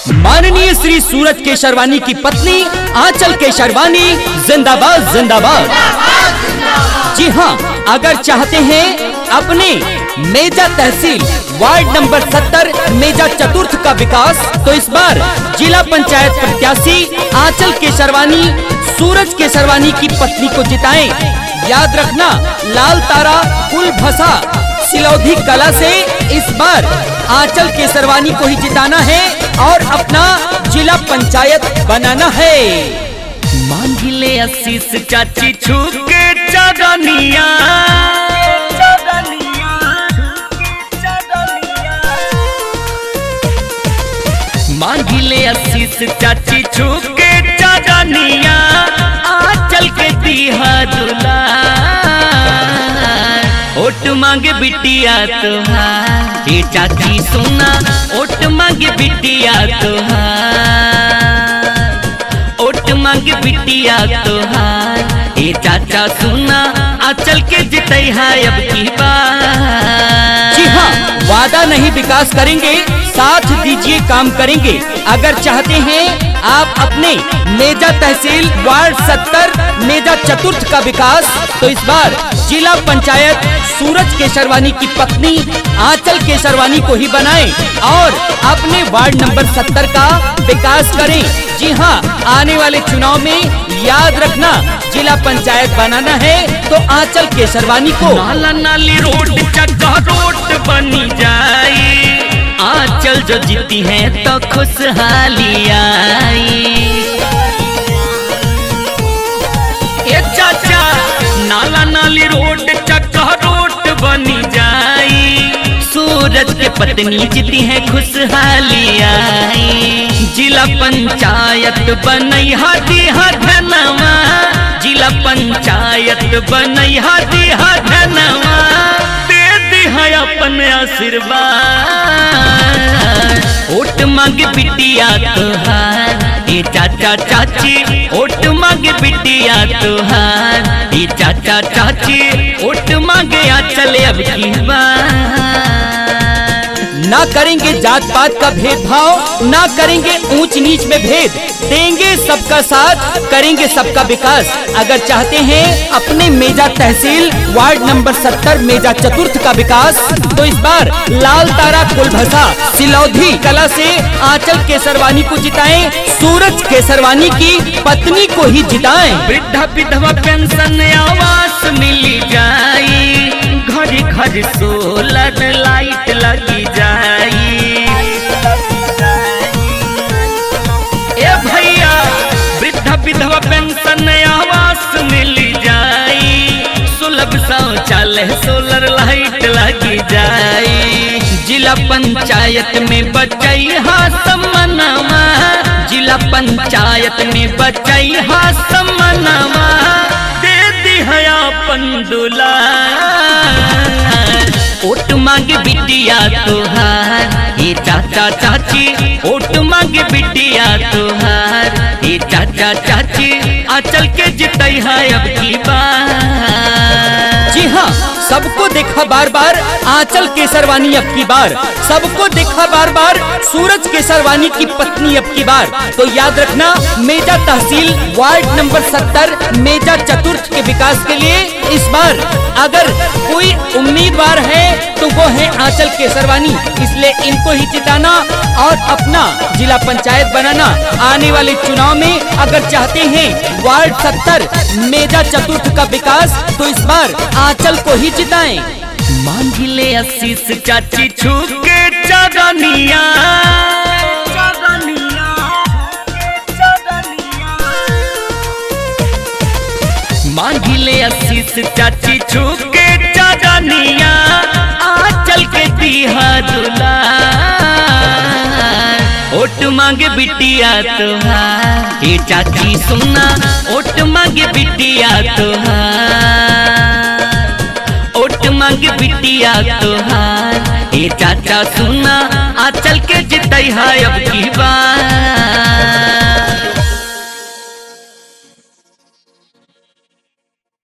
माननीय श्री सूरज केसरवानी की पत्नी आंचल केसरवानी जिंदाबाद जिंदाबाद। जी हाँ, अगर चाहते हैं अपने मेजा तहसील वार्ड नंबर 70 मेजा चतुर्थ का विकास, तो इस बार जिला पंचायत प्रत्याशी आंचल केसरवानी सूरज केसरवानी की पत्नी को जिताएं। याद रखना, लाल तारा कुल भसा सिलौधी कला से इस बार आंचल केसरवानी को ही जिताना है और अपना जिला पंचायत बनाना है। मांगिले आशीष चाची छूके चरनिया, मांगिले आशीष चाची छूके चरनिया, आंचल के दिहा दुला ओट मांगे बिटिया तोहार, ये चाची सोना ओट मांगे बिटिया तोहार, ओट मांगे बिटिया तोहार, ये चाचा सोना आंचल के जितई है अब की बार। जी हाँ, वादा नहीं विकास करेंगे, साथ दीजिए काम करेंगे। अगर चाहते हैं आप अपने मेजा तहसील वार्ड 70 मेजा चतुर्थ का विकास, तो इस बार जिला पंचायत सूरज केसरवानी की पत्नी आंचल केसरवानी को ही बनाएं और अपने वार्ड नंबर 70 का विकास करें। जी हाँ, आने वाले चुनाव में याद रखना, जिला पंचायत बनाना है तो आंचल केसरवानी को। नाला नाली रोड चक्का रोड बनी जाए, आंचल जो जीती है तो खुशहाली आई। ए चाचा, नाला नाली रोड चक्का रोड बनी जाई, सूरज के पत्नी जीती है खुशहाली आई। जिला पंचायत बनैहा दिहा धनवा, जिला पंचायत बनैहा दिहा धनवा, दे दिहा अपन आशीर्वाद। ओट मांगे बिटिया तोहार, ये चाचा चाची ओट मांगे बिटिया तोहार, ये चाचा चाची ओट मांगे आंचल अब की बार। ना करेंगे जात पात का भेदभाव, ना करेंगे ऊंच नीच में भेद, देंगे सबका साथ, करेंगे सबका विकास। अगर चाहते हैं अपने मेजा तहसील वार्ड नंबर 70 मेजा चतुर्थ का विकास, तो इस बार लाल तारा कुलभसा सिलौधी कला से आंचल केसरवानी को जिताएं, सूरज केसरवानी की पत्नी को ही जिताएं। वृद्धा विधवा पेंशन आवास मिली जाई, घर घर सोलर लाइट लगी जाई। ए भैया, वृद्धा विधवा पेंशन आवास मिली जाई, सुलभ शौचालय सोलर लाइट लगी जाई। जिला पंचायत में बचई हा समनवा, जिला पंचायत में बचई हा समनवा, दे दिहा अपन दुलार। ओट मांगे बिटिया तोहार, ये चाचा चाची ओट मांगे बिटिया तोहार, ये चाचा चाची आंचल के जितई है अब की बार। जी हाँ, सबको देखा बार बार आंचल केसरवानी अब की बार, सबको देखा बार बार सूरज केसरवानी की पत्नी अब की बार। तो याद रखना, मेजा तहसील वार्ड नंबर 70 मेजा चतुर्थ के विकास के लिए इस बार अगर कोई उम्मीदवार है तो वो है आंचल केसरवानी, इसलिए इनको ही जिताना और अपना जिला पंचायत बनाना। आने वाले चुनाव में अगर चाहते हैं वार्ड 70 मेजा चतुर्थ का विकास, तो इस बार आंचल को ही जिताएं। मांगिले आशीष चाची छूके चरनिया, मांगिले आशीष चाची छूके चरनिया, आंचल के दिहा दुला ओट मांगे बिटिया तोहार, ये चाची सोना ओट मांगे बिटिया तोहार, ओट मांगे बिटिया तोहार, ये चाचा सोना आंचल के जितई है अब की बार।